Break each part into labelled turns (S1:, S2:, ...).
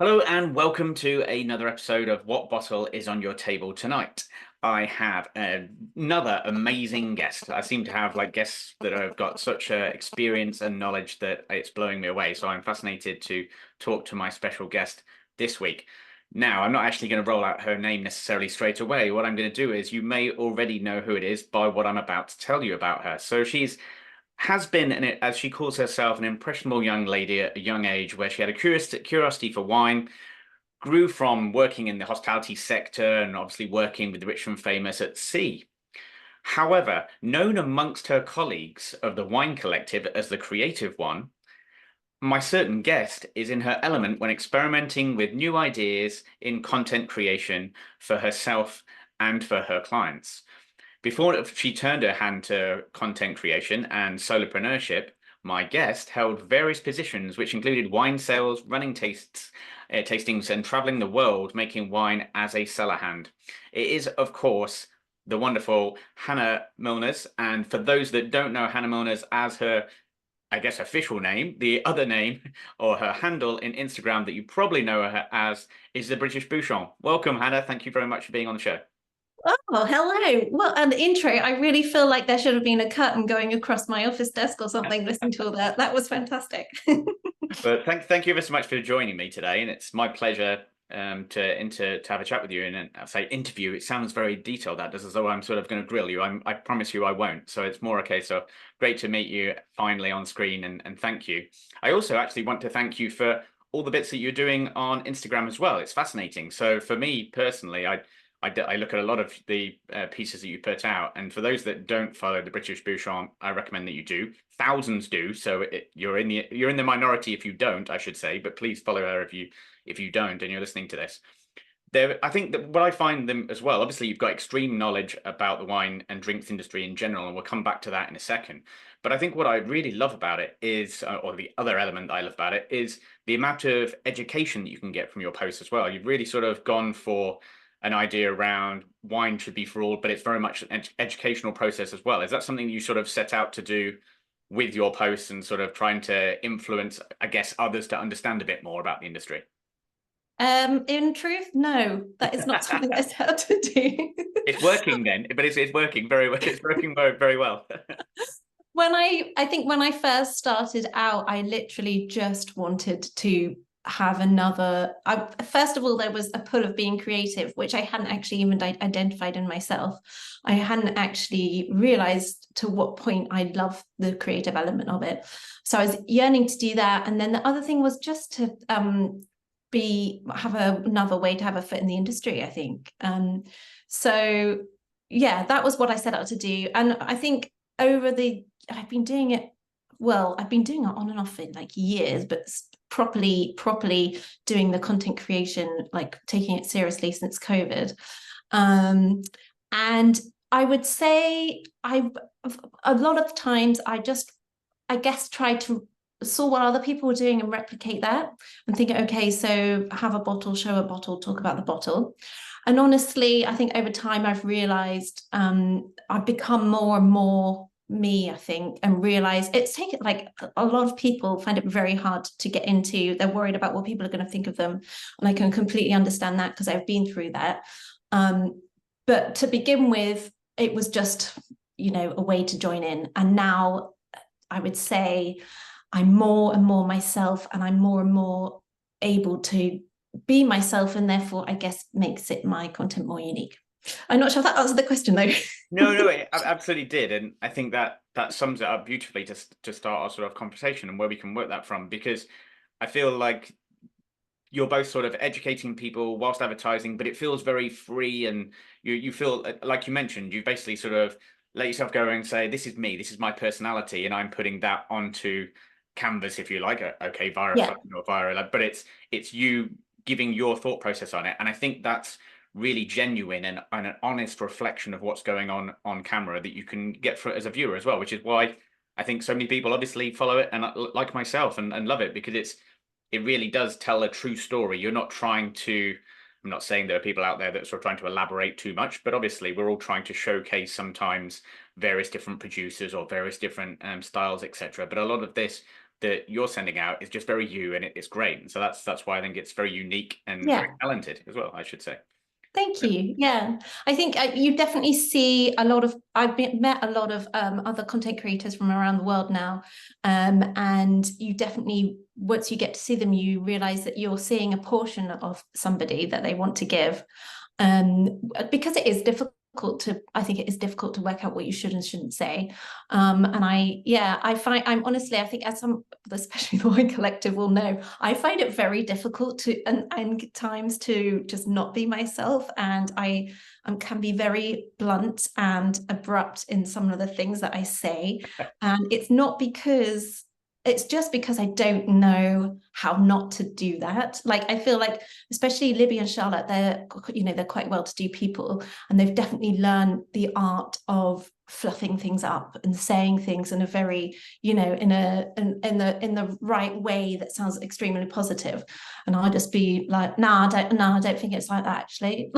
S1: Hello and welcome to another episode of What Bottle is on Your Table Tonight. I have another amazing guest. I seem to have guests that have got such experience and knowledge that it's blowing me away. So I'm fascinated to talk to my special guest this week. Now, I'm not actually going to roll out her name necessarily straight away. What I'm going to do is you may already know who it is by what I'm about to tell you about her. So she's has been, as she calls herself, an impressionable young lady at a young age where she had a curiosity for wine, grew from working in the hospitality sector and obviously working with the rich and famous at sea. However, known amongst her colleagues of the wine collective as the creative one, my certain guest is in her element when experimenting with new ideas in content creation for herself and for her clients. Before she turned her hand to content creation and solopreneurship, my guest held various positions, which included wine sales, running tastings, and traveling the world making wine as a cellar hand. It is, of course, the wonderful Hannah Milners. And for those that don't know Hannah Milners as her, I guess, official name, the other name or her handle in Instagram that you probably know her as is the British Bouchon. Welcome, Hannah. Thank you very much for being on the show.
S2: Oh, hello. Well, and the intro, I really feel like there should have been a curtain going across my office desk or something. Listen to all that. That was fantastic.
S1: But thank you ever so much for joining me today, and it's my pleasure to have a chat with you. And I say interview, it sounds very detailed. That does, as though I'm sort of going to grill you. I promise you I won't. So it's more a case of great to meet you finally on screen, and thank you. I also actually want to thank you for all the bits that you're doing on Instagram as well. It's fascinating. So for me personally, I look at a lot of the pieces that you put out, and for those that don't follow the British Bouchon, I recommend that you do. Thousands do, so you're in the minority if you don't, I should say. But please follow her if you don't, and you're listening to this. I think that what I find them as well. Obviously, you've got extreme knowledge about the wine and drinks industry in general, and we'll come back to that in a second. But I think what I really love about it is, or the other element that I love about it is the amount of education that you can get from your posts as well. You've really sort of gone for an idea around wine should be for all, but it's very much an educational process as well. Is that something you sort of set out to do with your posts and sort of trying to influence, I guess, others to understand a bit more about the industry?
S2: In truth, no, that is not something I set out to do.
S1: It's working then, but it's working very well. It's working very, very well.
S2: I think when I first started out, I literally just wanted to have first of all, there was a pull of being creative, which I hadn't actually even identified in myself. I hadn't actually realized to what point I love the creative element of it. So I was yearning to do that. And then the other thing was just to another way to have a foot in the industry, I think. So yeah, that was what I set out to do. And I think I've been doing it on and off in like years, but properly doing the content creation, like taking it seriously since COVID. And I would say a lot of times I guess try to saw what other people were doing and replicate that and think, okay, so have a bottle, show a bottle, talk about the bottle. And honestly, I think over time I've realized I've become more and more me, I think, and realize it's taken like a lot of people find it very hard to get into. They're worried about what people are going to think of them. And I can completely understand that because I've been through that. But to begin with, it was just, a way to join in. And now I would say I'm more and more myself, and I'm more and more able to be myself, and therefore I guess makes it my content more unique. I'm not sure if that answered the question though.
S1: No, it absolutely did, and I think that sums it up beautifully to start our sort of conversation and where we can work that from, because I feel like you're both sort of educating people whilst advertising, but it feels very free, and you feel like you mentioned, you basically sort of let yourself go and say, this is me, this is my personality, and I'm putting that onto canvas, if you like, okay, via a
S2: Yeah.
S1: phone or via, but it's you giving your thought process on it, and I think that's really genuine and an honest reflection of what's going on camera that you can get for as a viewer as well, which is why I think so many people obviously follow it and like myself and love it, because it really does tell a true story. You're not trying to, I'm not saying there are people out there that are sort of trying to elaborate too much, but obviously we're all trying to showcase sometimes various different producers or various different styles, etc. But a lot of this that you're sending out is just very you, and it's great. And so that's why I think it's very unique and very
S2: Yeah.
S1: talented as well, I should say.
S2: Thank you. Yeah, I think you definitely see a lot of. Met a lot of other content creators from around the world now, and you definitely, once you get to see them, you realize that you're seeing a portion of somebody that they want to give, because it is difficult to. I think it is difficult to work out what you should and shouldn't say, and I find I'm honestly, I think as some, especially the Wine Collective will know, I find it very difficult to and times to just not be myself, and I can be very blunt and abrupt in some of the things that I say, and it's just because I don't know how not to do that. Like I feel like, especially Libby and Charlotte, they're quite well-to-do people, and they've definitely learned the art of fluffing things up and saying things in a very, in the right way that sounds extremely positive. And I'll just be like, I don't think it's like that actually.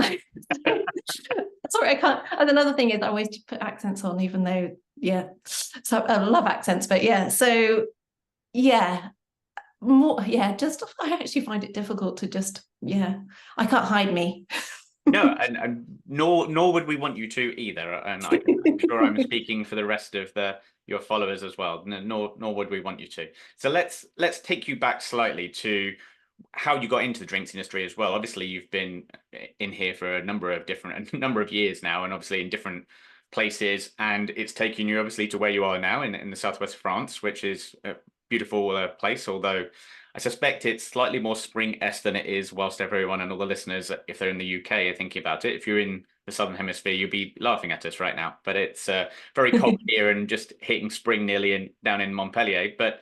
S2: Sorry, I can't. And another thing is I always put accents on, even though, yeah, so I love accents, but yeah, so yeah, just I actually find it difficult to just, I can't hide me.
S1: No, and nor would we want you to either. And I'm sure I'm speaking for the rest of your followers as well. Nor would we want you to. So let's take you back slightly to how you got into the drinks industry as well. Obviously, you've been in here for a number of years now, and obviously in different places, and it's taken you obviously to where you are now in the southwest of France, which is a beautiful place. Although I suspect it's slightly more spring-esque than it is, whilst everyone and all the listeners, if they're in the UK, are thinking about it. If you're in the southern hemisphere, you'll be laughing at us right now. But it's very cold here and just hitting spring nearly down in Montpellier. But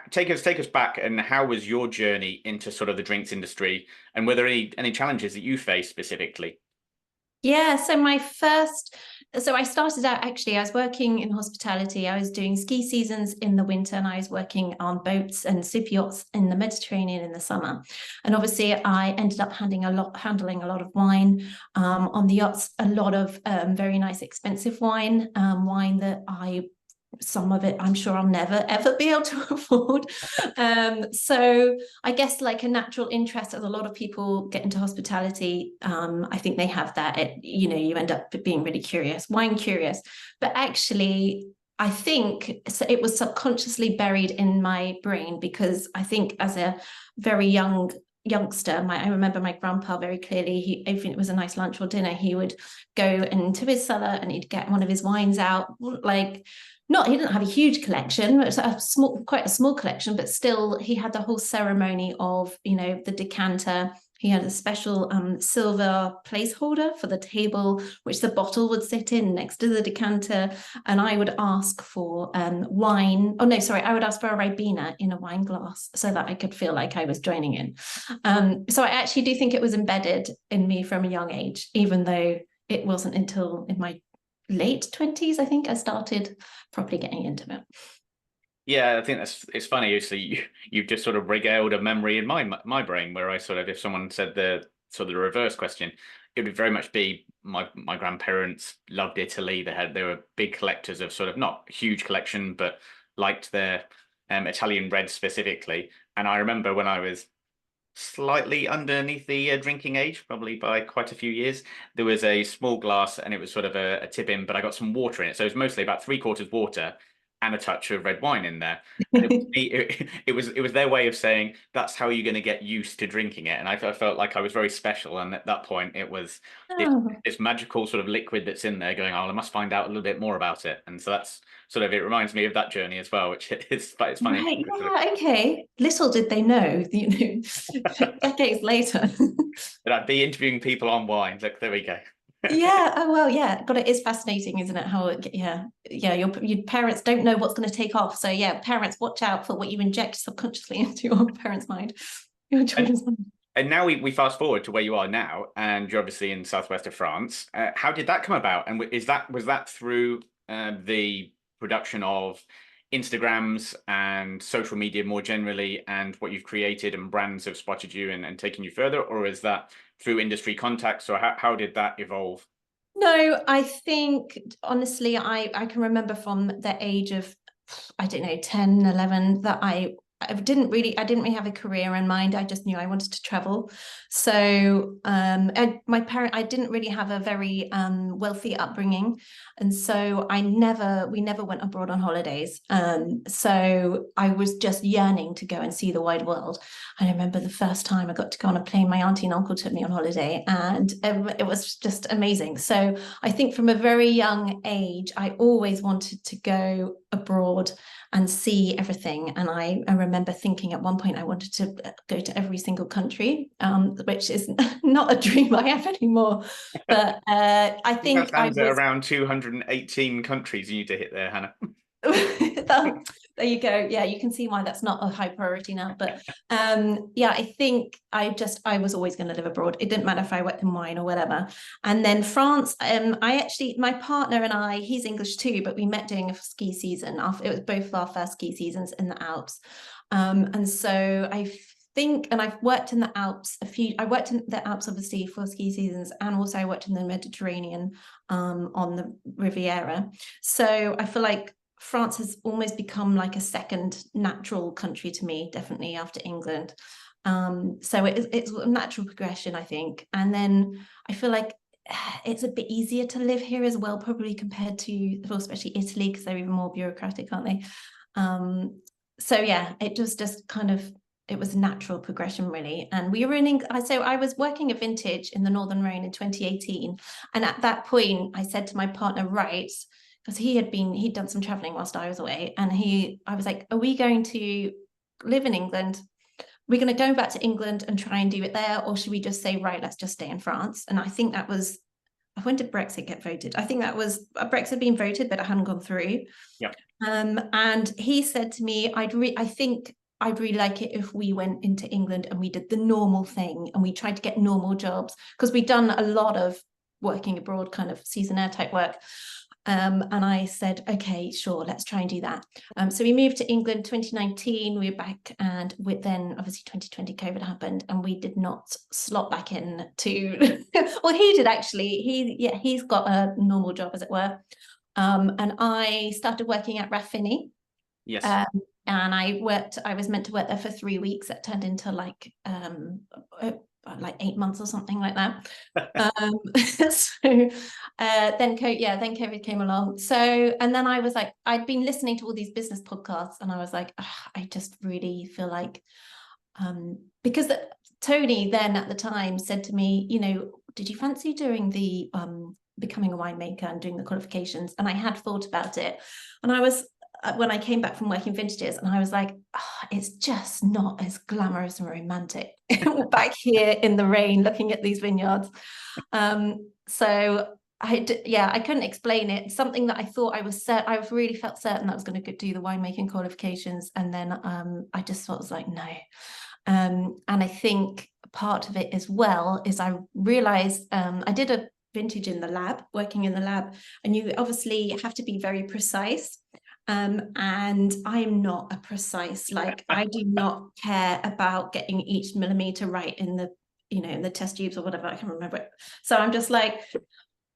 S1: take us back, and how was your journey into sort of the drinks industry, and were there any challenges that you faced specifically?
S2: Yeah, so I started out actually, I was working in hospitality. I was doing ski seasons in the winter, and I was working on boats and super yachts in the Mediterranean in the summer. And obviously I ended up handling a lot of wine on the yachts, a lot of very nice expensive wine, wine that some of it I'm sure I'll never ever be able to afford. So I guess like a natural interest, as a lot of people get into hospitality, I think they have that. You end up being really curious, wine curious. But actually, I think it was subconsciously buried in my brain, because I think as a very youngster, I remember my grandpa very clearly. Even it was a nice lunch or dinner, he would go into his cellar and he'd get one of his wines out, like, not, he didn't have a huge collection, it was quite a small collection, but still he had the whole ceremony of, the decanter. He had a special silver placeholder for the table, which the bottle would sit in next to the decanter. And I would ask for wine. Oh, no, sorry. I would ask for a Ribena in a wine glass so that I could feel like I was joining in. So I actually do think it was embedded in me from a young age, even though it wasn't until in my late 20s, I think, I started properly getting into it.
S1: Yeah, I think it's funny. Obviously, you've just sort of regaled a memory in my brain where I sort of, if someone said the sort of the reverse question, it would very much be my grandparents loved Italy. They were big collectors of sort of, not huge collection, but liked their Italian red specifically. And I remember when I was slightly underneath the drinking age, probably by quite a few years, there was a small glass, and it was sort of a tip in, but I got some water in it. So it was mostly about three-quarters water and a touch of red wine in there. And it was their way of saying that's how you're going to get used to drinking it. And I felt like I was very special. And at that point, it was this,
S2: Oh.
S1: this magical sort of liquid that's in there going, oh, I must find out a little bit more about it. And so that's sort of, it reminds me of that journey as well, which is, it's funny.
S2: Right,
S1: Sort of,
S2: yeah, okay. Little did they know, decades later.
S1: that I'd be interviewing people on wine. Look, there we go.
S2: Yeah, oh well, yeah. God, it is fascinating, isn't it? Your parents don't know what's going to take off. So yeah, parents, watch out for what you inject subconsciously into your parents' mind, your
S1: And,
S2: children's mind.
S1: and now we fast forward to where you are now, and you're obviously in southwest of France. How did that come about? And was that through the production of Instagrams and social media more generally, and what you've created and brands have spotted you and taken you further, or is that through industry contacts? Or how did that evolve?
S2: No, I think honestly, I can remember from the age of I don't know, 10, 11, that I didn't really have a career in mind. I just knew I wanted to travel. So I didn't really have a very wealthy upbringing. And so we never went abroad on holidays. So I was just yearning to go and see the wide world. And I remember the first time I got to go on a plane, my auntie and uncle took me on holiday, and it was just amazing. So I think from a very young age, I always wanted to go abroad and see everything. And I remember thinking at one point I wanted to go to every single country, which is not a dream I have anymore. But I
S1: I think that
S2: think I
S1: stands at
S2: was
S1: around 218 countries you need to hit there, Hannah.
S2: there you go. Yeah, you can see why that's not a high priority now. But yeah, I think I was always going to live abroad. It didn't matter if I worked in wine or whatever. And then France, my partner and I, he's English too, but we met doing a ski season. It was both of our first ski seasons in the Alps. And so I think, and I've worked in the Alps I worked in the Alps obviously for ski seasons, and also I worked in the Mediterranean on the Riviera. So I feel like France has almost become like a second natural country to me, definitely after England. So it's a natural progression, I think. And then I feel like it's a bit easier to live here as well, probably compared to, well, especially Italy, because they're even more bureaucratic, aren't they? So yeah, it was just kind of, it was a natural progression really. And we were so I was working a vintage in the Northern Rhone in 2018. And at that point I said to my partner, right, because he'd done some traveling whilst I was away, and I was like, are we going to live in England? We're going to go back to England and try and do it there, or should we just say, right, let's just stay in France? And I think that was, when did Brexit get voted? I think that was Brexit being voted, but it hadn't gone through.
S1: Yeah.
S2: And he said to me, I think I'd really like it if we went into England and we did the normal thing and we tried to get normal jobs, because we'd done a lot of working abroad, kind of seasonaire type work. And I said, okay, sure, let's try and do that. So we moved to England 2019, we were back, and then obviously 2020 COVID happened, and we did not slot back in to, well, he did actually, he's got a normal job, as it were. And I started working at Raffini.
S1: Yes.
S2: And I was meant to work there for 3 weeks. That turned into like 8 months or something like that. So then COVID came along. So, and then I was like, I'd been listening to all these business podcasts, and I was like, I just really feel like, because Tony then at the time said to me, did you fancy doing the becoming a winemaker and doing the qualifications? And I had thought about it, and I was, when I came back from working vintages, and I was like, it's just not as glamorous and romantic back here in the rain looking at these vineyards. So I couldn't explain it. Something that I thought I really felt certain that I was going to do the winemaking qualifications, and then I just sort of was like, no. And I think part of it as well is I realized I did a vintage in the lab, working in the lab, and you obviously have to be very precise. And I'm not a precise, like, I do not care about getting each millimeter right in the, in the test tubes or whatever. I can't remember it. So I'm just like,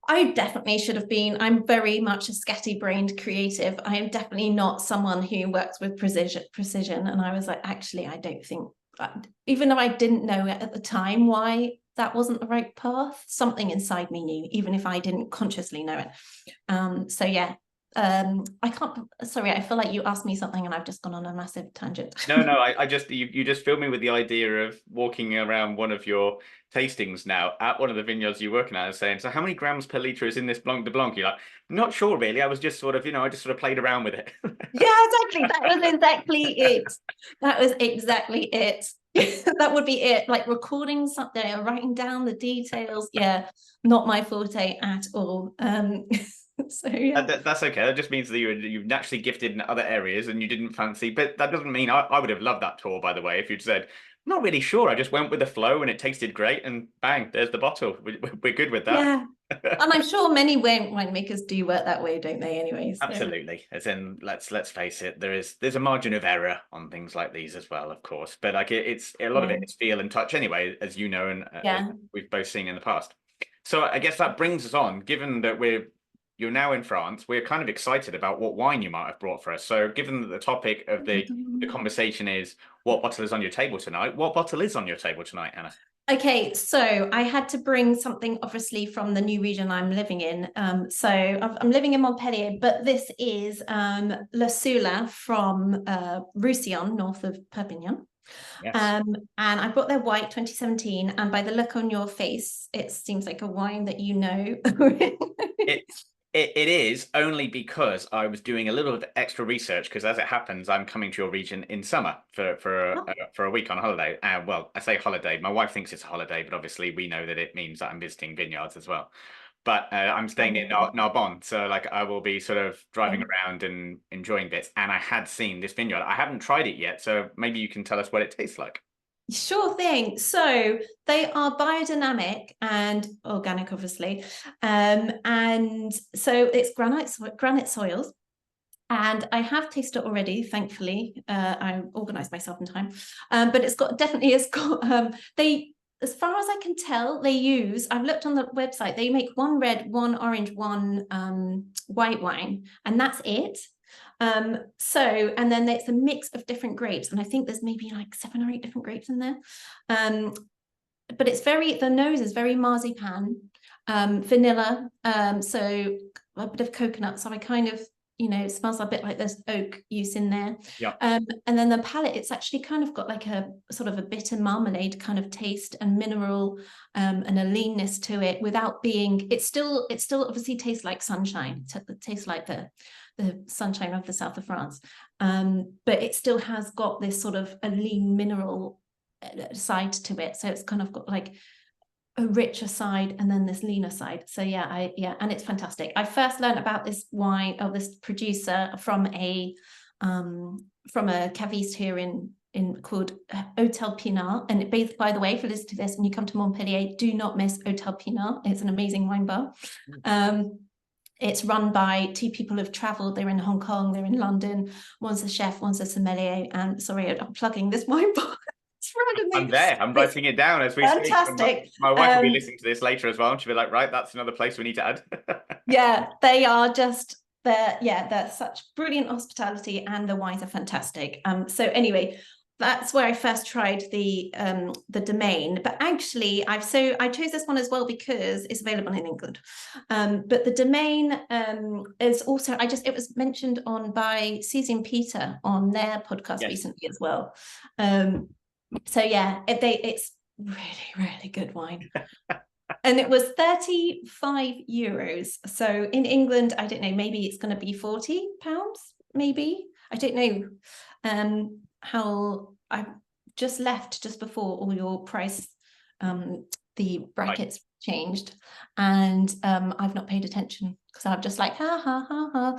S2: I definitely should have been. I'm very much a scatty-brained creative. I am definitely not someone who works with precision. And I was like, actually, I don't think, even though I didn't know it at the time why that wasn't the right path, something inside me knew, even if I didn't consciously know it. So yeah, I can't, sorry, I feel like you asked me something and I've just gone on a massive tangent.
S1: No, I just, you just filled me with the idea of walking around one of your tastings now at one of the vineyards you're working at and saying, so how many grams per litre is in this Blanc de Blanc? You're like, not sure really. I was just sort of, I just sort of played around with it.
S2: Yeah, exactly. That was exactly it. That was exactly it. That would be it. Like recording something or writing down the details. Yeah, not my forte at all. So yeah.
S1: That's okay. That just means that you're naturally gifted in other areas and you didn't fancy. But that doesn't mean I would have loved that tour, by the way, if you'd said, not really sure. I just went with the flow and it tasted great, and bang, there's the bottle. We're good with that.
S2: Yeah. And I'm sure many winemakers do work that way, don't they? Anyway, so.
S1: Absolutely. As in, let's face it, there's a margin of error on things like these as well, of course. But like it's a lot of it is feel and touch anyway, as you know, and as we've both seen in the past. So I guess that brings us on, given that we're you're now in France. We're kind of excited about what wine you might have brought for us. So, given that the topic of the conversation is what bottle is on your table tonight, what bottle is on your table tonight, Anna?
S2: Okay, so I had to bring something obviously from the new region I'm living in. So I'm living in Montpellier, but this is Le Sula from Roussillon, north of Perpignan.
S1: Yes.
S2: And I bought their white 2017, and by the look on your face, it seems like a wine that you know.
S1: It's it is only because I was doing a little bit of extra research because as it happens, I'm coming to your region in summer for a week on holiday. Well, I say holiday. My wife thinks it's a holiday, but obviously we know that it means that I'm visiting vineyards as well. But I'm staying in Narbonne, so like I will be sort of driving around and enjoying bits. And I had seen this vineyard. I haven't tried it yet, so maybe you can tell us what it tastes like.
S2: Sure thing. So they are biodynamic and organic, obviously. And so it's granite soils. And I have tasted it already, thankfully. I organized myself in time. But it's got they, as far as I can tell, I've looked on the website, they make one red, one orange, one white wine, and that's it. And then it's a mix of different grapes, and I think there's maybe like 7 or 8 different grapes in there. But the nose is very marzipan, vanilla, so a bit of coconut. So I kind of, it smells a bit like there's oak use in there.
S1: Yeah.
S2: And then the palate, it's actually kind of got like a sort of a bitter marmalade kind of taste and mineral, and a leanness to it without being, it still obviously tastes like sunshine. It tastes like the sunshine of the south of France. But it still has got this sort of a lean mineral side to it. So it's kind of got like a richer side and then this leaner side. So and it's fantastic. I first learned about this wine, or this producer, from a caviste here in called Hotel Pinard. And by the way, if you listen to this and you come to Montpellier, do not miss Hotel Pinard. It's an amazing wine bar. It's run by 2 people who've traveled. They're in Hong Kong, they're in London. One's a chef, one's a sommelier. And sorry, I'm plugging this wine bar.
S1: I'm there. I'm writing it down as we speak.
S2: Fantastic.
S1: My wife will be listening to this later as well, and she'll be like, "Right, that's another place we need to add."
S2: Yeah, they're such brilliant hospitality, and the wines are fantastic. So anyway, that's where I first tried the Domain. But actually, I chose this one as well because it's available in England. But the Domain is also, it was mentioned by Susie and Peter on their podcast recently as well. So yeah, it's really, really good wine. And it was 35 euros. So in England, I don't know, maybe it's going to be 40 pounds, maybe. I don't know how I just left just before all your price, the brackets changed. And I've not paid attention because I'm just like, ha, ha, ha, ha.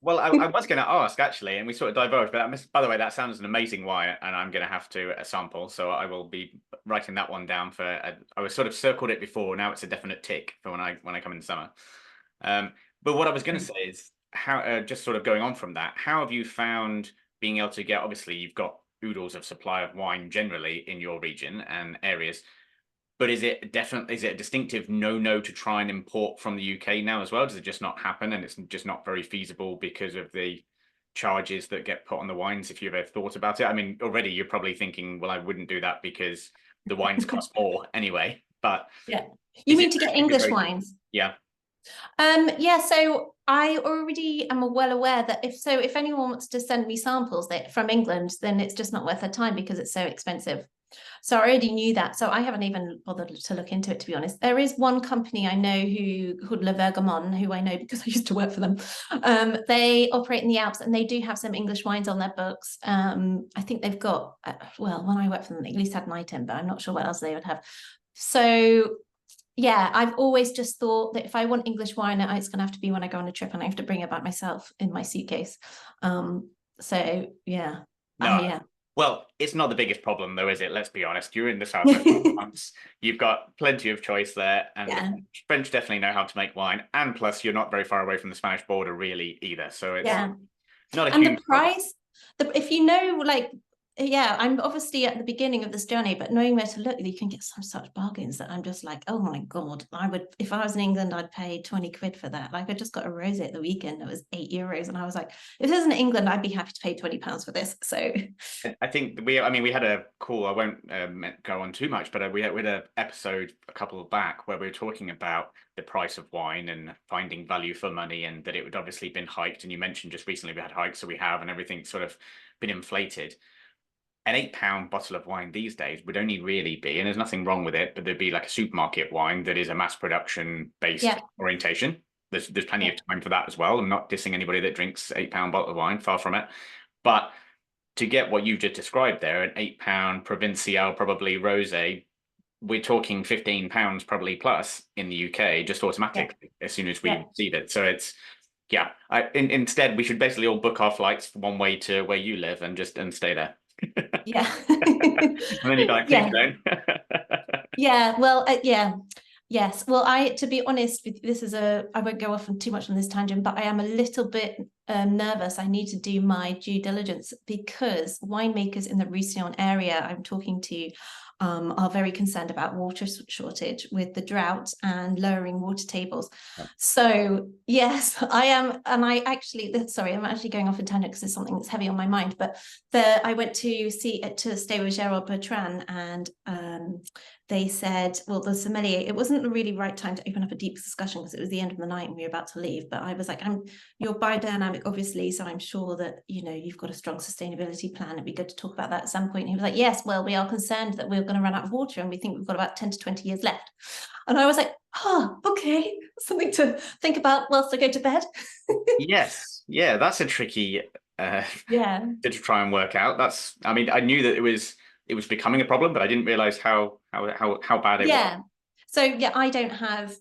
S1: Well, I was going to ask actually, and we sort of diverged, but by the way, that sounds an amazing wine, and I'm going to have to sample. So I will be writing that one down I was sort of circled it before. Now it's a definite tick for when I come in the summer. But what I was going to say is how, just sort of going on from that, how have you found being able to get? Obviously, you've got oodles of supply of wine generally in your region and areas. But is it a distinctive no to try and import from the UK now as well? Does it just not happen and it's just not very feasible because of the charges that get put on the wines, if you've ever thought about it? I mean, already you're probably thinking, well, I wouldn't do that because the wines cost more anyway. But
S2: yeah, you mean to get English wines?
S1: Yeah.
S2: So I already am well aware that if anyone wants to send me samples from England, then it's just not worth their time because it's so expensive. So I already knew that. So I haven't even bothered to look into it, to be honest. There is one company I know called Le Vergamon, who I know because I used to work for them. They operate in the Alps and they do have some English wines on their books. I think they've got, when I worked for them, they at least had an item, but I'm not sure what else they would have. So yeah, I've always just thought that if I want English wine, it's going to have to be when I go on a trip and I have to bring it back myself in my suitcase. So yeah.
S1: No. Well, it's not the biggest problem, though, is it? Let's be honest. You're in the south of France. You've got plenty of choice there, and the French definitely know how to make wine. And plus, you're not very far away from the Spanish border, really, either. So it's not a huge
S2: the price. If you know, like yeah, I'm obviously at the beginning of this journey, but knowing where to look, you can get some such bargains that I'm just like, oh my God, I would, if I was in England, I'd pay 20 quid for that. Like I just got a rosé at the weekend, it was €8. And I was like, if this isn't England, I'd be happy to pay £20 for this. So
S1: I think we had a call. I won't go on too much, but we had an episode a couple back where we were talking about the price of wine and finding value for money, and that it would obviously been hiked. And you mentioned just recently we had hikes, so we have, and everything's sort of been inflated. An £8 bottle of wine these days would only really be, and there's nothing wrong with it, but there'd be like a supermarket wine that is a mass production based
S2: yeah,
S1: orientation. There's plenty
S2: yeah,
S1: of time for that as well. I'm not dissing anybody that drinks £8 bottle of wine, far from it. But to get what you just described there, an £8 Provincial, probably rosé, we're talking £15 probably plus in the UK, just
S2: yeah,
S1: automatically as soon as
S2: yeah,
S1: we receive it. So it's yeah. Instead, we should basically all book our flights one way to where you live and just and stay there.
S2: yeah.
S1: And then you'd be like, please
S2: Yeah,
S1: don't.
S2: yeah. Well, yeah. Yes. Well, to be honest, this is I won't go off on too much on this tangent, but I am a little bit nervous. I need to do my due diligence because winemakers in the Roussillon area I'm talking to are very concerned about water shortage with the drought and lowering water tables. So yes, I am, and I actually, sorry, I'm actually going off in tangent because it's something that's heavy on my mind. But I went to stay with Gerald Bertrand, and they said, well, the sommelier, it wasn't the really right time to open up a deep discussion because it was the end of the night and we were about to leave. But I was like, you're biodynamic, obviously, so I'm sure that, you've got a strong sustainability plan. It'd be good to talk about that at some point. And he was like, yes, well, we are concerned that we're going to run out of water and we think we've got about 10 to 20 years left. And I was like, oh, okay, something to think about whilst I go to bed.
S1: Yes, yeah, that's a tricky
S2: Yeah.
S1: to try and work out. I mean, I knew that it was becoming a problem, but I didn't realize how bad it was.
S2: Yeah. So yeah, I don't have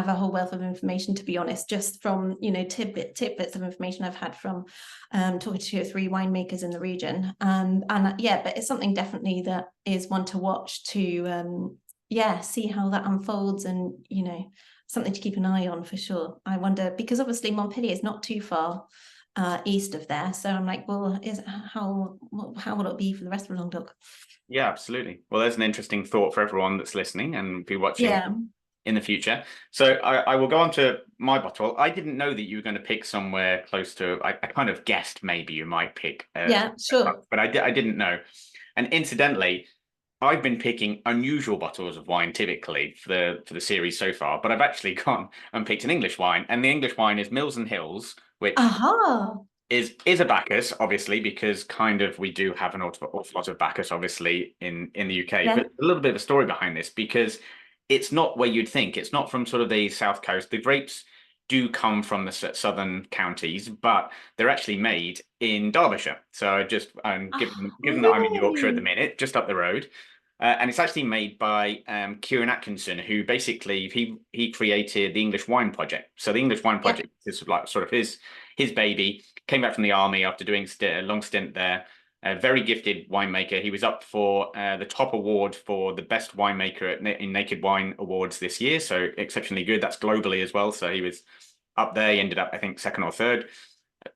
S2: a whole wealth of information, to be honest, just from tidbits of information I've had from talking to 2 or 3 winemakers in the region. And yeah, but it's something definitely that is one to watch to see how that unfolds, and something to keep an eye on for sure. I wonder, because obviously Montpellier is not too far east of there, so I'm like, well, how will it be for the rest of Languedoc?
S1: Yeah, absolutely. Well, there's an interesting thought for everyone that's listening and be watching
S2: Yeah,
S1: in the future. So I will go on to my bottle. I didn't know that you were going to pick somewhere close to. I kind of guessed maybe you might pick,
S2: yeah, sure.
S1: but I didn't know. And incidentally, I've been picking unusual bottles of wine typically for the series so far, but I've actually gone and picked an English wine, and the English wine is Mills and Hills, which
S2: Aha.
S1: is a Bacchus, obviously, because kind of we do have an awful lot of Bacchus, obviously, in the UK.
S2: Yeah.
S1: But a little bit of a story behind this, because it's not where you'd think. It's not from sort of the south coast. The grapes do come from the southern counties, but they're actually made in Derbyshire. So just given that I'm in Yorkshire at the
S2: Really?
S1: minute, just up the road. And it's actually made by Kieran Atkinson, who basically he created the English Wine Project. So the English Wine
S2: Yeah.
S1: Project is like sort of his baby. Came back from the army after doing a long stint there. A very gifted winemaker. He was up for the top award for the best winemaker in Naked Wine Awards this year. So exceptionally good. That's globally as well. So he was up there. He ended up, I think, second or third.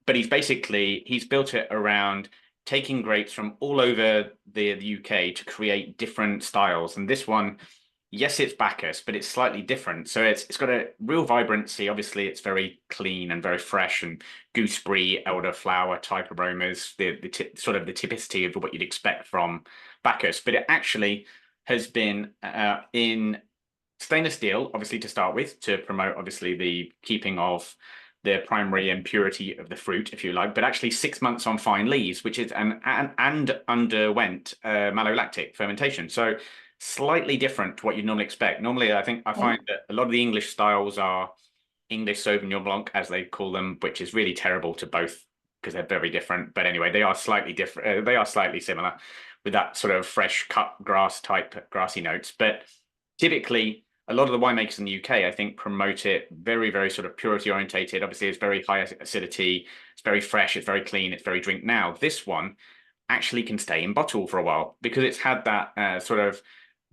S1: But he's built it around taking grapes from all over the UK to create different styles. And this one, yes, it's Bacchus, but it's slightly different. So it's got a real vibrancy. Obviously, it's very clean and very fresh and gooseberry, elderflower type aromas, sort of the typicity of what you'd expect from Bacchus. But it actually has been in stainless steel, obviously to start with, to promote obviously the keeping of the primary and purity of the fruit, if you like, but actually 6 months on fine leaves, which is and underwent malolactic fermentation. So slightly different to what you'd normally expect. Normally, I
S2: Okay.
S1: find that a lot of the English styles are English Sauvignon Blanc, as they call them, which is really terrible to both because they're very different. But anyway, they are slightly different. They are slightly similar with that sort of fresh cut grass type grassy notes. But typically, a lot of the winemakers in the UK, I think, promote it very, very sort of purity orientated. Obviously, it's very high acidity. It's very fresh. It's very clean. It's very drink now. This one actually can stay in bottle for a while because it's had that sort of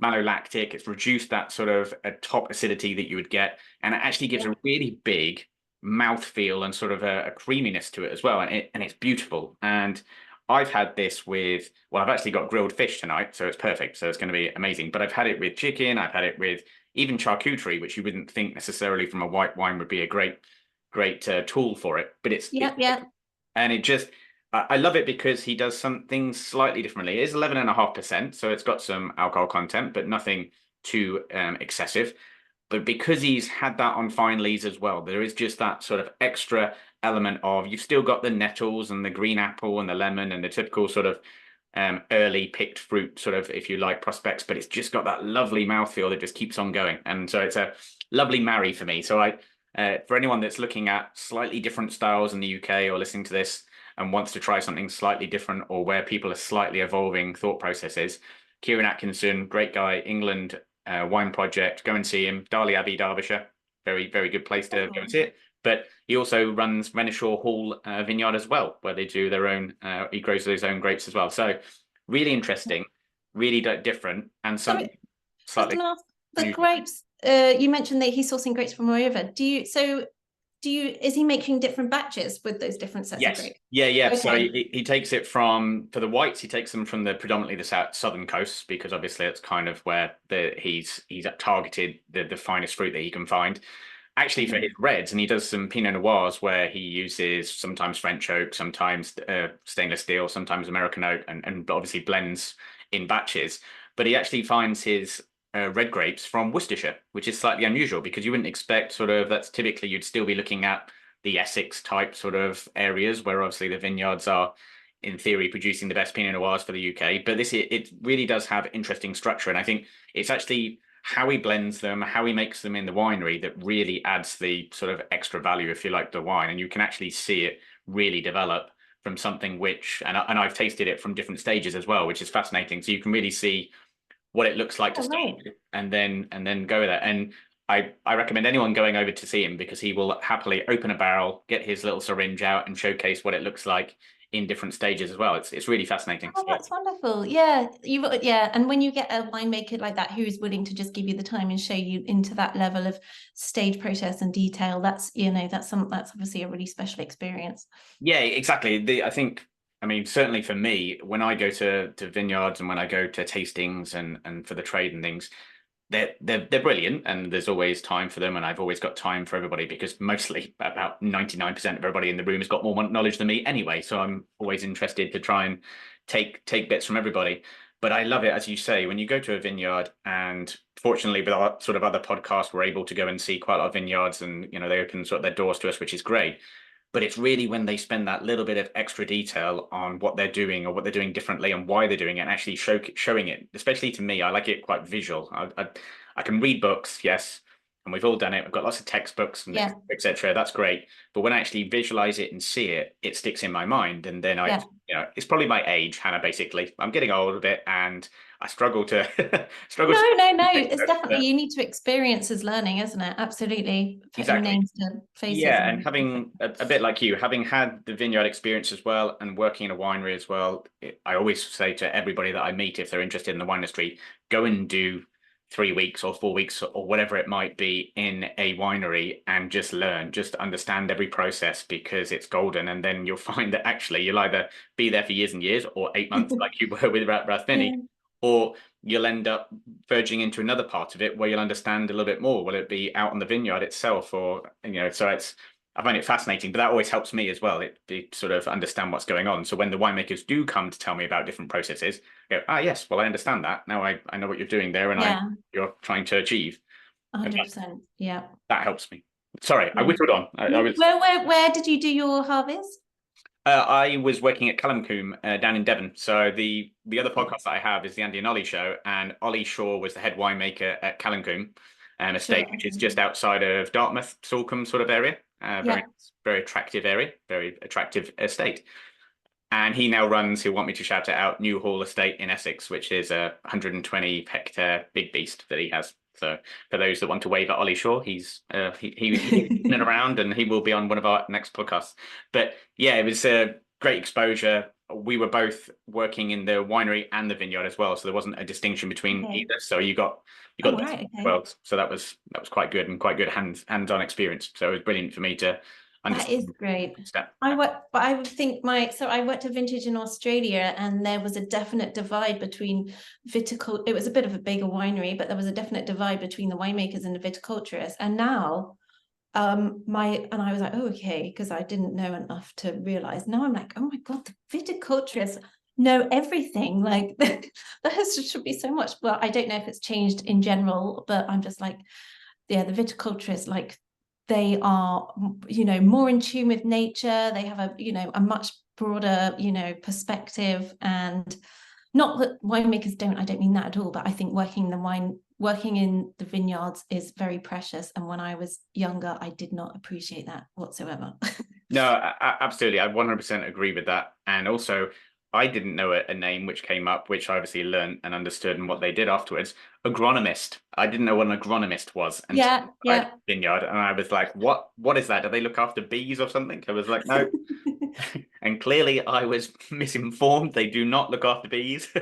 S1: malolactic. It's reduced that sort of top acidity that you would get, and it actually gives
S2: Yeah.
S1: a really big mouth feel and sort of a creaminess to it as well. And it's beautiful. And I've had this with, well, I've actually got grilled fish tonight, so it's perfect. So it's going to be amazing. But I've had it with chicken. I've had it with even charcuterie, which you wouldn't think necessarily from a white wine would be a great tool for it. But
S2: Yeah, yeah.
S1: and it just, I love it because he does some things slightly differently. It is 11.5%, so it's got some alcohol content, but nothing too excessive. But because he's had that on fine lees as well, there is just that sort of extra element of you've still got the nettles and the green apple and the lemon and the typical sort of early picked fruit, sort of, if you like, prospects, but it's just got that lovely mouthfeel that just keeps on going. And so it's a lovely marry for me. So for anyone that's looking at slightly different styles in the UK or listening to this and wants to try something slightly different or where people are slightly evolving thought processes, Kieran Atkinson, great guy, England wine project. Go and see him. Darley Abbey, Derbyshire. Very, very good place to go and see it. But he also runs Renishaw Hall Vineyard as well, where they do their own, he grows his own grapes as well. So really interesting, really different, and something
S2: Sorry, I was
S1: slightly
S2: going to ask the
S1: unusual.
S2: grapes. You mentioned that he's sourcing grapes from all over. Is he making different batches with those different sets of
S1: Yes.
S2: grapes?
S1: Yeah. So
S2: Okay.
S1: he takes it from, for the whites, he takes them from the predominantly the southern coasts, because obviously it's kind of where he's targeted the finest fruit that he can find. Actually, for his reds, and he does some Pinot Noirs where he uses sometimes French oak, sometimes stainless steel, sometimes American oak, and obviously blends in batches. But he actually finds his red grapes from Worcestershire, which is slightly unusual because you wouldn't expect sort of, that's typically you'd still be looking at the Essex type sort of areas where obviously the vineyards are in theory producing the best Pinot Noirs for the UK. But it really does have interesting structure, and I think it's actually how he blends them, how he makes them in the winery that really adds the sort of extra value, if you like, the wine, and you can actually see it really develop from something which, and I've tasted it from different stages as well, which is fascinating. So you can really see what it looks like to
S2: Oh,
S1: start
S2: right.
S1: with, and then go there. And I recommend anyone going over to see him because he will happily open a barrel, get his little syringe out, and showcase what it looks like in different stages as well. It's really fascinating.
S2: Oh, that's wonderful. Yeah. And when you get a winemaker like that who's willing to just give you the time and show you into that level of stage process and detail, that's obviously a really special experience.
S1: Yeah, exactly. I think, I mean, certainly for me, when I go to vineyards and when I go to tastings and for the trade and things, they're brilliant, and there's always time for them, and I've always got time for everybody because mostly about 99% of everybody in the room has got more knowledge than me anyway. So I'm always interested to try and take bits from everybody. But I love it, as you say, when you go to a vineyard, and fortunately with our sort of other podcasts, we're able to go and see quite a lot of vineyards, and they open sort of their doors to us, which is great. But it's really when they spend that little bit of extra detail on what they're doing or what they're doing differently and why they're doing it, and actually showing it. Especially to me, I like it quite visual. I can read books, yes, and we've all done it. We've got lots of textbooks and
S2: Yeah,
S1: etc. That's great. But when I actually visualize it and see it, it sticks in my mind. And then
S2: yeah.
S1: it's probably my age, Hannah. Basically, I'm getting old a bit, and I struggle to struggle to.
S2: No. It's definitely, you need to experience as learning, isn't it? Absolutely. Putting
S1: Exactly.
S2: names to faces
S1: Yeah, and
S2: and
S1: having a bit like you, having had the vineyard experience as well and working in a winery as well, I always say to everybody that I meet, if they're interested in the wine industry, go and do 3 weeks or 4 weeks or whatever it might be in a winery and just learn, just understand every process because it's golden. And then you'll find that actually you'll either be there for years and years or 8 months like you were with Rathmini,
S2: yeah,
S1: or you'll end up verging into another part of it where you'll understand a little bit more. Will it be out on the vineyard itself, or so I find it fascinating, but that always helps me as well. It sort of understand what's going on. So when the winemakers do come to tell me about different processes, I go, yes, well, I understand that. Now I know what you're doing there, and
S2: yeah,
S1: you're trying to achieve. And
S2: 100%. Yeah.
S1: that helps me. Sorry, I
S2: Yeah.
S1: whittled on. I was
S2: Where did you do your harvest?
S1: I was working at Callumcombe down in Devon. So the other podcast that I have is the Andy and Ollie show, and Ollie Shaw was the head winemaker at Callumcombe
S2: Sure.
S1: estate, which is just outside of Dartmouth, Salcombe sort of area.
S2: Yeah.
S1: Very attractive area, very attractive estate. And he now runs, he'll want me to shout it out, New Hall Estate in Essex, which is a 120 hectare big beast that he has. So for those that want to wave at Ollie Shaw, he's he's in and around, and he will be on one of our next podcasts. But yeah, it was a great exposure. We were both working in the winery and the vineyard as well, so there wasn't a distinction between
S2: Okay.
S1: either. So you got
S2: Oh,
S1: the best
S2: right.
S1: of both
S2: Okay.
S1: worlds. So that was quite good and quite good hands-on experience. So it was brilliant for me to
S2: That is
S1: understand
S2: great.
S1: step.
S2: But I would think so I worked at vintage in Australia, and there was a definite divide between it was a bit of a bigger winery, but there was a definite divide between the winemakers and the viticulturists. And now, and I was like, oh, okay, because I didn't know enough to realize. Now I'm like, oh my God, the viticulturists know everything. Like, there should be so much, but I don't know if it's changed in general, but I'm just like, yeah, the viticulturists, like, they are, more in tune with nature. They have a much broader, perspective. And not that winemakers don't, I don't mean that at all, but I think working in the vineyards is very precious. And when I was younger, I did not appreciate that whatsoever.
S1: No, absolutely. I 100% agree with that. And also, I didn't know a name which came up, which I obviously learned and understood and what they did afterwards. Agronomist. I didn't know what an agronomist was until
S2: Yeah,
S1: I tried
S2: yeah.
S1: vineyard, and I was like, "What is that? Do they look after bees or something?" I was like, "No." And clearly, I was misinformed. They do not look after bees,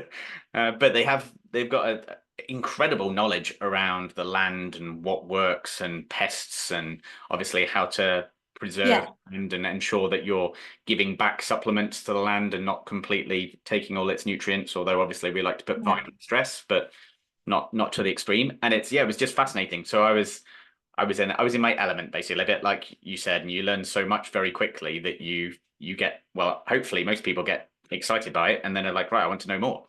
S1: but they've got a incredible knowledge around the land and what works and pests and obviously how to preserve
S2: Yeah,
S1: and ensure that you're giving back supplements to the land and not completely taking all its nutrients. Although obviously we like to put
S2: yeah.
S1: vitamin stress, but not to the extreme. And it was just fascinating. So I was in my element basically, a bit like you said, and you learn so much very quickly that you get, well, hopefully most people get excited by it and then are like, right, I want to know more.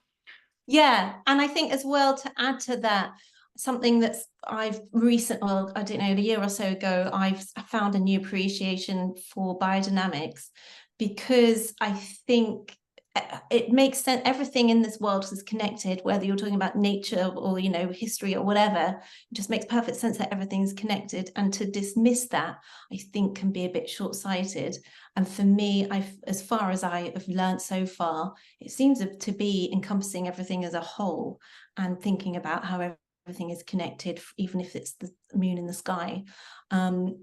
S2: Yeah, and I think as well, to add to that, something that's well, I don't know, a year or so ago, I've found a new appreciation for biodynamics, because I think it makes sense. Everything in this world is connected, whether you're talking about nature or, history or whatever. It just makes perfect sense that everything's connected. And to dismiss that, I think, can be a bit short-sighted. And for me, as far as I have learned so far, it seems to be encompassing everything as a whole and thinking about how everything is connected, even if it's the moon in the sky.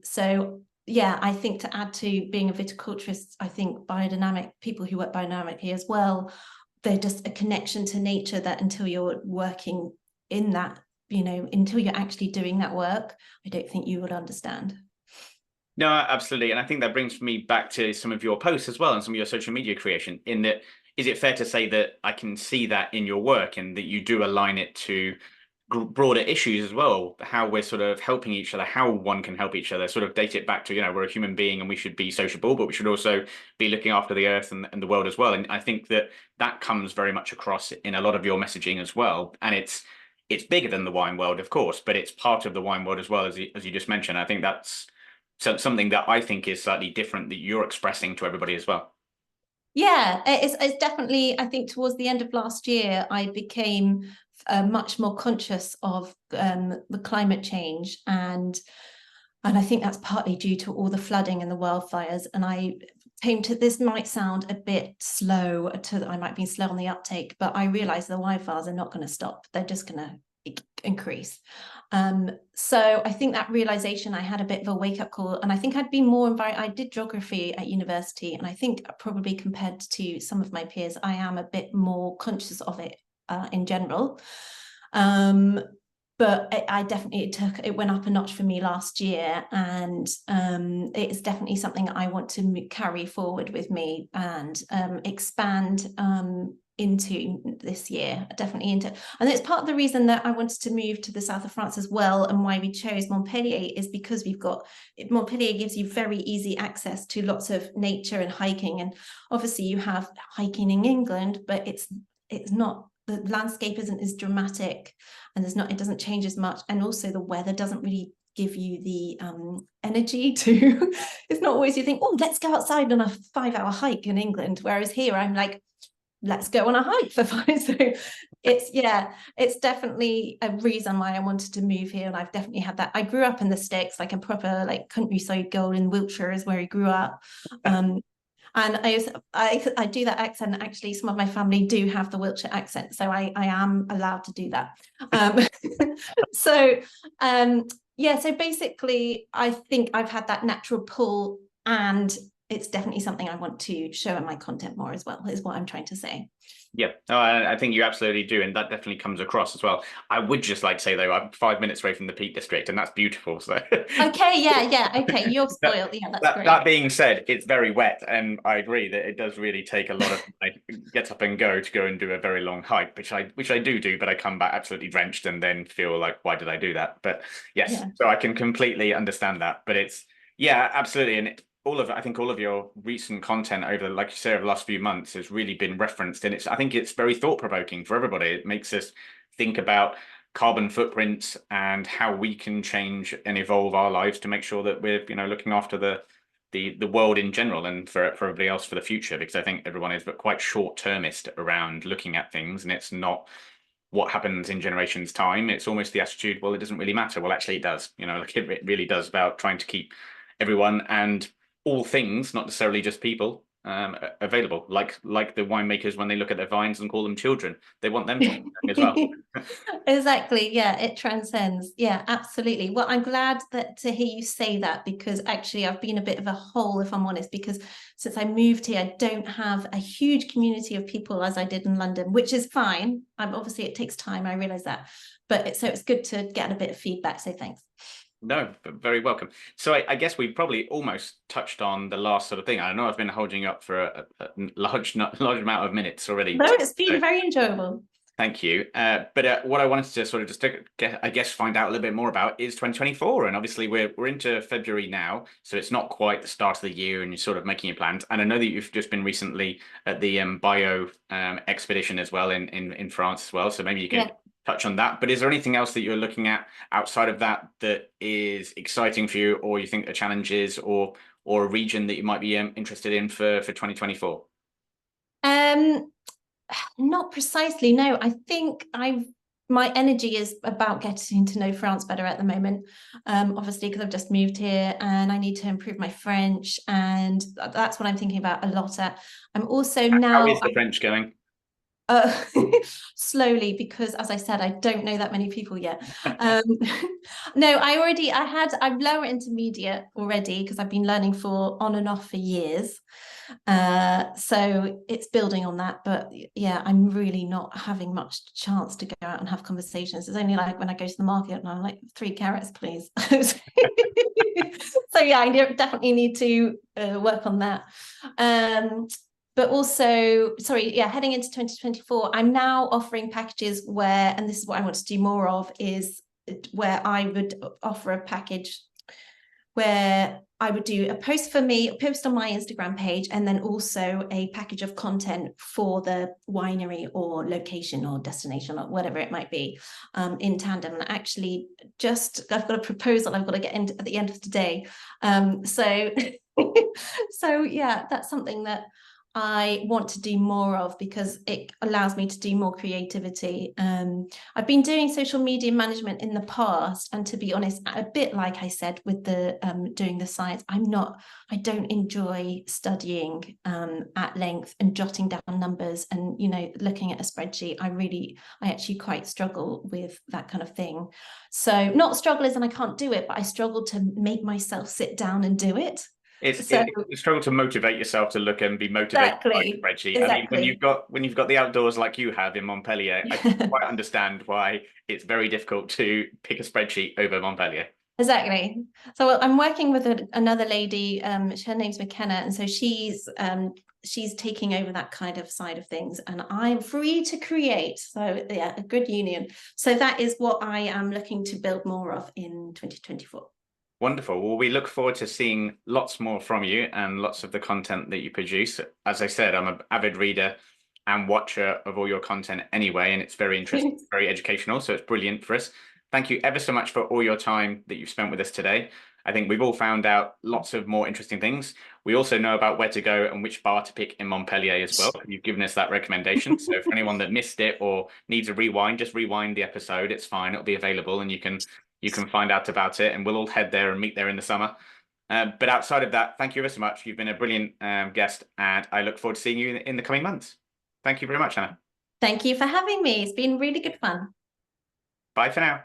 S2: So yeah, I think, to add to being a viticulturist, I think people who work biodynamically as well, they're just a connection to nature that, until you're working in that, until you're actually doing that work, I don't think you would understand.
S1: No, absolutely. And I think that brings me back to some of your posts as well and some of your social media creation. In that, is it fair to say that I can see that in your work and that you do align it to broader issues as well, how we're sort of helping each other, how one can help each other, sort of date it back to, we're a human being and we should be sociable, but we should also be looking after the earth and the world as well. And I think that that comes very much across in a lot of your messaging as well. And it's bigger than the wine world, of course, but it's part of the wine world as well, as you just mentioned. I think that's something that I think is slightly different that you're expressing to everybody as well.
S2: Yeah, it's definitely, I think towards the end of last year, I became much more conscious of the climate change, and I think that's partly due to all the flooding and the wildfires. And I came to, this might sound a bit slow, I might be slow on the uptake, but I realized the wildfires are not going to stop. They're just going to increase. So I think that realization, I had a bit of a wake-up call, and I think I'd been I did geography at university, and I think probably compared to some of my peers, I am a bit more conscious of it in general. But I definitely, it went up a notch for me last year, and it's definitely something I want to carry forward with me and expand into this year, definitely into. And it's part of the reason that I wanted to move to the south of France as well, and why we chose Montpellier, is because Montpellier gives you very easy access to lots of nature and hiking. And obviously you have hiking in England, but it's not, the landscape isn't as dramatic, and it doesn't change as much, and also the weather doesn't really give you the energy to it's not always you think, oh, let's go outside on a 5-hour hike in England, whereas here I'm like, let's go on a hike for 5. So it's definitely a reason why I wanted to move here. And I've definitely had that. I grew up in the sticks, like a proper like countryside girl in Wiltshire is where I grew up. And I do that accent. Actually, some of my family do have the Wiltshire accent, so I am allowed to do that. So so basically, I think I've had that natural pull, and it's definitely something I want to show in my content more as well, is what I'm trying to say.
S1: Yeah, no, I think you absolutely do, and that definitely comes across as well. I would just like to say though, I'm 5 minutes away from the Peak District, and that's beautiful. So
S2: Okay, yeah, yeah. Okay, you're
S1: that,
S2: spoiled. Yeah, that's
S1: that
S2: great.
S1: being said, it's very wet, and I agree that it does really take a lot of like, get up and go and do a very long hike, which I do, but I come back absolutely drenched and then feel like, why did I do that? But yes,
S2: Yeah.
S1: so I can completely understand that. But it's yeah, absolutely, and I think all of your recent content over, like you say, over the last few months has really been referenced, and I think it's very thought provoking for everybody. It makes us think about carbon footprints and how we can change and evolve our lives to make sure that we're, looking after the world in general and for everybody else for the future. Because I think everyone is but quite short termist around looking at things, and it's not what happens in generations time. It's almost the attitude, well, it doesn't really matter. Well, actually it does, like it really does, about trying to keep everyone and all things, not necessarily just people, available, like the winemakers when they look at their vines and call them children, they want them to keep going as well.
S2: Exactly. Yeah, it transcends. Yeah, absolutely. Well, I'm glad that to hear you say that, because actually I've been a bit of a hole, if I'm honest, because since I moved here, I don't have a huge community of people as I did in London, which is fine. I'm obviously it takes time, I realize that. But so it's good to get a bit of feedback. So thanks.
S1: No, but very welcome. So I guess we probably almost touched on the last sort of thing. I know I've been holding you up for a large amount of minutes already.
S2: No, it's been
S1: So
S2: very enjoyable.
S1: thank you. But what I wanted to sort of just I guess find out a little bit more about is 2024, and obviously we're into February now, so it's not quite the start of the year, and you're sort of making your plans. And I know that you've just been recently at the bio expedition as well in France as well. So maybe you
S2: Yeah.
S1: can touch on that. But is there anything else that you're looking at outside of that that is exciting for you, or you think a challenge is, or a region that you might be interested in for 2024?
S2: Um, Not precisely, no. I think my energy is about getting to know France better at the moment. Obviously, because I've just moved here and I need to improve my French, and that's what I'm thinking about a lot. I'm also
S1: How is
S2: now
S1: the French going?
S2: uh, slowly, because as I said, I don't know that many people yet. Um, no, I'm lower intermediate already because I've been learning for on and off for years. So it's building on that. But yeah, I'm really not having much chance to go out and have conversations. It's only like when I go to the market and I'm like, 3 carrots, please. So yeah, I definitely need to work on that. But also, sorry, yeah, heading into 2024, I'm now offering packages where, and this is what I want to do more of, is where I would offer a package where I would do a post for me, a post on my Instagram page, and then also a package of content for the winery or location or destination or whatever it might be, in tandem. And actually, I've got a proposal I've got to get in at the end of today. So, so yeah, that's something that I want to do more of because it allows me to do more creativity. I've been doing social media management in the past, and to be honest, a bit like I said with the doing the science, I don't enjoy studying at length and jotting down numbers and looking at a spreadsheet. I actually quite struggle with that kind of thing. So not struggle as in I can't do it, but I struggle to make myself sit down and do it. So
S1: It's a struggle to motivate yourself to look and be motivated by a
S2: exactly,
S1: spreadsheet. I mean,
S2: exactly.
S1: when you've got the outdoors like you have in Montpellier, I quite understand why it's very difficult to pick a spreadsheet over Montpellier.
S2: Exactly. So I'm working with another lady. Her name's McKenna, and so she's taking over that kind of side of things, and I'm free to create. So yeah, a good union. So that is what I am looking to build more of in 2024.
S1: Wonderful. Well, we look forward to seeing lots more from you and lots of the content that you produce. As I said, I'm an avid reader and watcher of all your content anyway, and it's very interesting, very educational. So it's brilliant for us. Thank you ever so much for all your time that you've spent with us today. I think we've all found out lots of more interesting things. We also know about where to go and which bar to pick in Montpellier as well. You've given us that recommendation. So for anyone that missed it or needs a rewind, just rewind the episode. It's fine. It'll be available and you can find out about it, and we'll all head there and meet there in the summer. But outside of that, thank you ever so much. You've been a brilliant guest, and I look forward to seeing you in the coming months. Thank you very much, Anna.
S2: Thank you for having me. It's been really good fun.
S1: Bye for now.